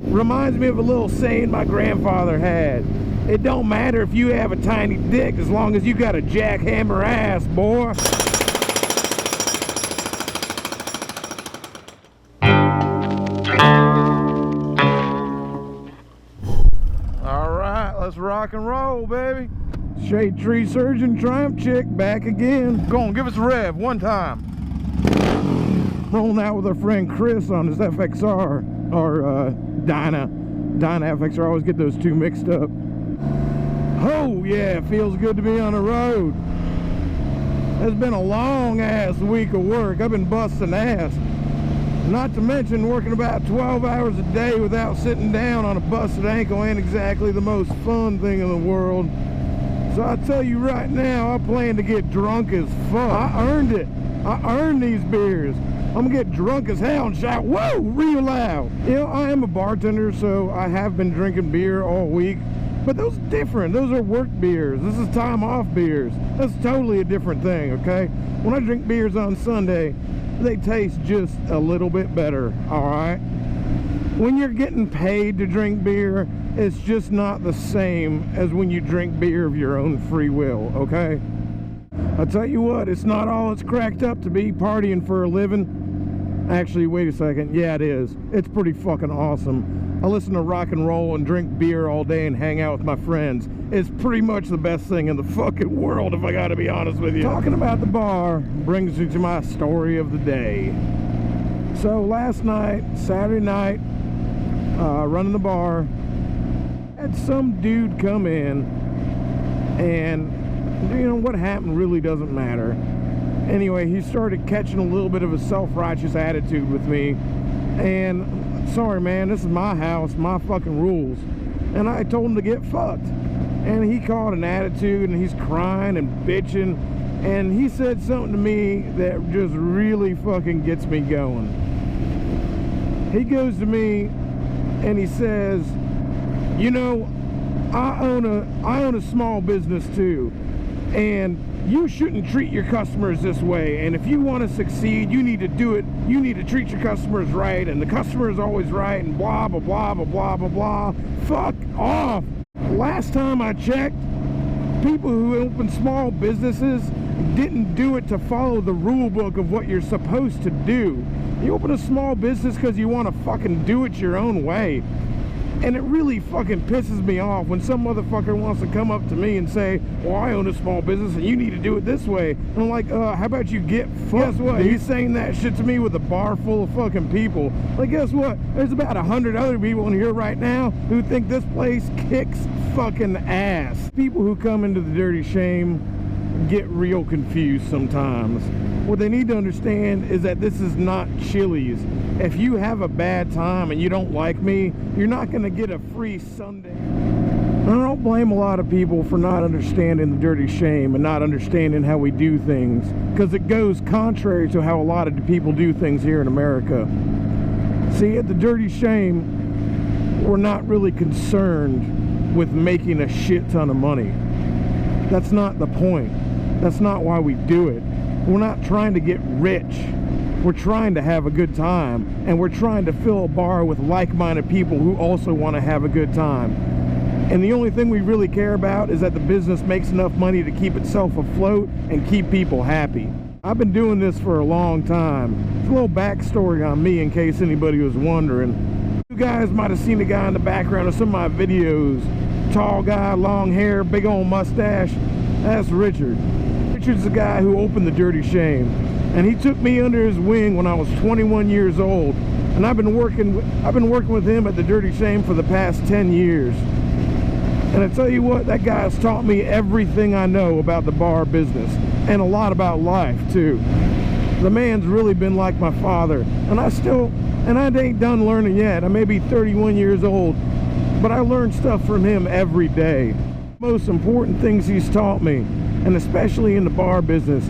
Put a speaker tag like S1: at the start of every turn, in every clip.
S1: Reminds me of a little saying my grandfather had. It don't matter if you have a tiny dick as long as you got a jackhammer ass, boy. Alright, let's rock and roll, baby. Shade Tree Surgeon Triumph Chick back again. Go on, give us a rev one time. Rolling out with our friend Chris on his FXR, or Dyna FXR. I always get those two mixed up. Oh yeah, it feels good to be on the road. It's been a long ass week of work. I've been busting ass. Not to mention working about 12 hours a day without sitting down on a busted ankle ain't exactly the most fun thing in the world. So I tell you right now, I plan to get drunk as fuck. I earned it. I earned these beers. I'm gonna get drunk as hell and shout, whoa, real loud. You know, I am a bartender, so I have been drinking beer all week. But those are different. Those are work beers. This is time off beers. That's totally a different thing, okay? When I drink beers on Sunday, they taste just a little bit better, all right? When you're getting paid to drink beer, it's just not the same as when you drink beer of your own free will, okay? I'll tell you what, it's not all it's cracked up to be, partying for a living. Actually, wait a second. Yeah, it is. It's pretty fucking awesome. I listen to rock and roll and drink beer all day and hang out with my friends. It's pretty much the best thing in the fucking world, if I gotta be honest with you. Talking about the bar brings me to my story of the day. So last night, Saturday night, running the bar, had some dude come in, and you know what happened really doesn't matter. Anyway, he started catching a little bit of a self-righteous attitude with me, and sorry man, this is my house, my fucking rules, and I told him to get fucked. And he caught an attitude, and he's crying and bitching, and he said something to me that just really fucking gets me going. He goes to me and he says, you know, I own a small business too, and you shouldn't treat your customers this way, and if you want to succeed, you need to do it. You need to treat your customers right, and the customer is always right, and blah blah blah blah blah blah blah. Fuck off. Last time I checked, people who open small businesses didn't do it to follow the rule book of what you're supposed to do. You open a small business because you want to fucking do it your own way. And it really fucking pisses me off when some motherfucker wants to come up to me and say, well, I own a small business and you need to do it this way. And I'm like, how about you get fucked? Guess what? He's saying that shit to me with a bar full of fucking people. Like, guess what? There's about 100 other people in here right now who think this place kicks fucking ass. People who come into the Dirty Shame get real confused sometimes. What they need to understand is that this is not Chili's. If you have a bad time and you don't like me, you're not going to get a free sundae. I don't blame a lot of people for not understanding the Dirty Shame and not understanding how we do things, because it goes contrary to how a lot of people do things here in America. See, at the Dirty Shame, we're not really concerned with making a shit ton of money. That's not the point. That's not why we do it. We're not trying to get rich. We're trying to have a good time, and we're trying to fill a bar with like-minded people who also want to have a good time. And the only thing we really care about is that the business makes enough money to keep itself afloat and keep people happy. I've been doing this for a long time. It's a little backstory on me in case anybody was wondering. You guys might have seen the guy in the background of some of my videos. Tall guy, long hair, big old mustache. That's Richard. Richard's the guy who opened the Dirty Shame, and he took me under his wing when I was 21 years old, and I've been working with him at the Dirty Shame for the past 10 years. And I tell you what, that guy has taught me everything I know about the bar business, and a lot about life too. The man's really been like my father, and I ain't done learning yet. I may be 31 years old, but I learn stuff from him every day. Most important things he's taught me, and especially in the bar business,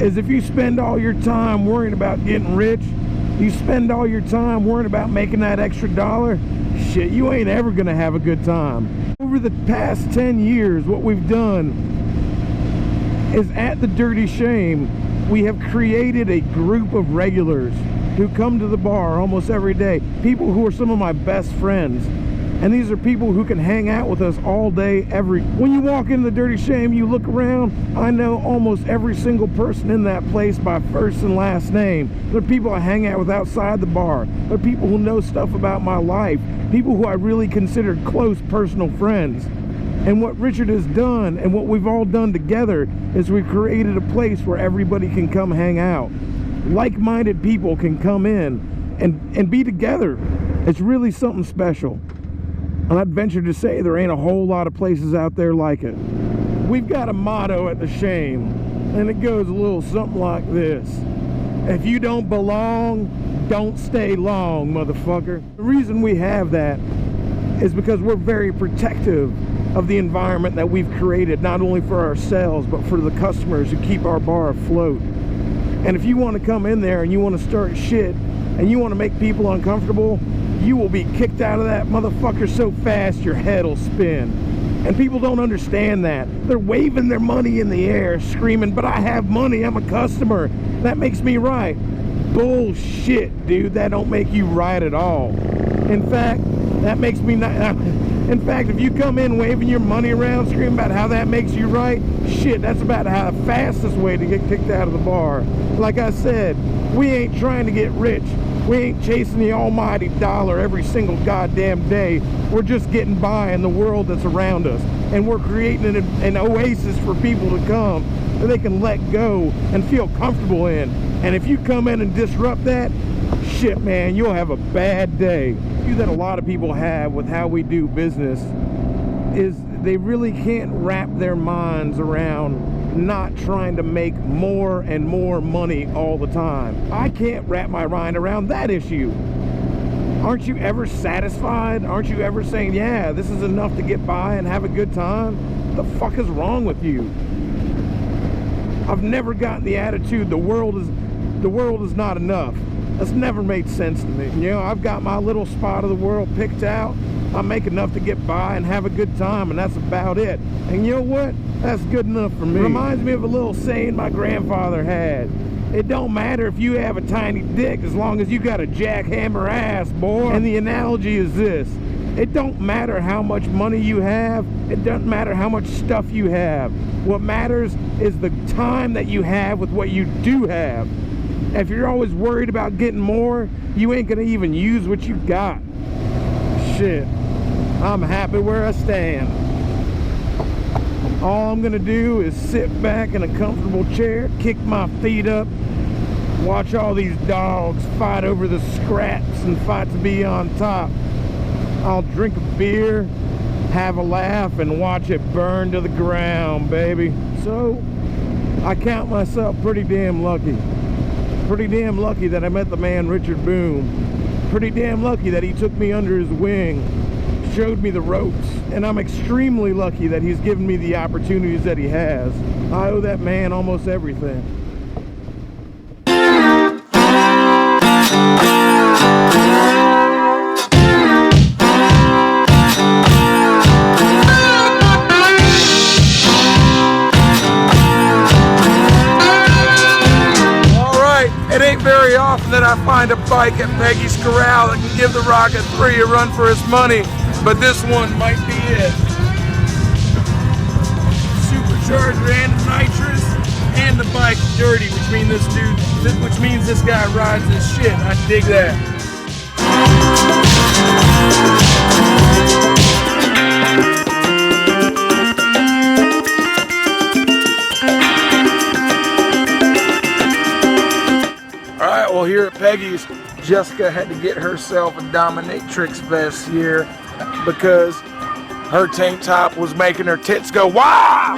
S1: is if you spend all your time worrying about getting rich, you spend all your time worrying about making that extra dollar, shit, you ain't ever gonna have a good time. Over the past 10 years, what we've done is at the Dirty Shame, we have created a group of regulars who come to the bar almost every day, people who are some of my best friends. And these are people who can hang out with us all day, when you walk into the Dirty Shame, you look around, I know almost every single person in that place by first and last name. They're people I hang out with outside the bar. They're people who know stuff about my life, people who I really consider close personal friends. And what Richard has done, and what we've all done together, is we've created a place where everybody can come hang out. Like-minded people can come in and be together. It's really something special. And I'd venture to say there ain't a whole lot of places out there like it. We've got a motto at The Shame, and it goes a little something like this: if you don't belong, don't stay long, motherfucker. The reason we have that is because we're very protective of the environment that we've created, not only for ourselves, but for the customers who keep our bar afloat. And if you want to come in there and you want to start shit, and you want to make people uncomfortable, you will be kicked out of that motherfucker so fast your head will spin. And people don't understand that. They're waving their money in the air, screaming, but I have money, I'm a customer, that makes me right. Bullshit, dude, that don't make you right at all. In fact, that makes me not... In fact, if you come in waving your money around, screaming about how that makes you right, shit, that's about how the fastest way to get kicked out of the bar. Like I said, we ain't trying to get rich. We ain't chasing the almighty dollar every single goddamn day. We're just getting by in the world that's around us. And we're creating an oasis for people to come that they can let go and feel comfortable in. And if you come in and disrupt that, shit, man, you'll have a bad day. That a lot of people have with how we do business is they really can't wrap their minds around not trying to make more and more money all the time. I can't wrap my mind around that issue. Aren't you ever satisfied? Aren't you ever saying, yeah, this is enough to get by and have a good time? What the fuck is wrong with you? I've never gotten the attitude the world is not enough. That's never made sense to me. You know, I've got my little spot of the world picked out. I make enough to get by and have a good time, and that's about it. And you know what? That's good enough for me. Reminds me of a little saying my grandfather had. It don't matter if you have a tiny dick as long as you got a jackhammer ass, boy. And the analogy is this: it don't matter how much money you have. It doesn't matter how much stuff you have. What matters is the time that you have with what you do have. If you're always worried about getting more, you ain't gonna even use what you got. Shit, I'm happy where I stand. All I'm gonna do is sit back in a comfortable chair, kick my feet up, watch all these dogs fight over the scraps and fight to be on top. I'll drink a beer, have a laugh, and watch it burn to the ground, baby. So, I count myself pretty damn lucky. Pretty damn lucky that I met the man Richard Boone. Pretty damn lucky that he took me under his wing, showed me the ropes, and I'm extremely lucky that he's given me the opportunities that he has. I owe that man almost everything. Very often that I find a bike at Peggy's Corral that can give the Rocket 3 a run for his money, but this one might be it. Supercharger and nitrous, and the bike's dirty, which means this guy rides his shit. I dig that. Well, here at Peggy's, Jessica had to get herself a dominatrix vest here because her tank top was making her tits go wow!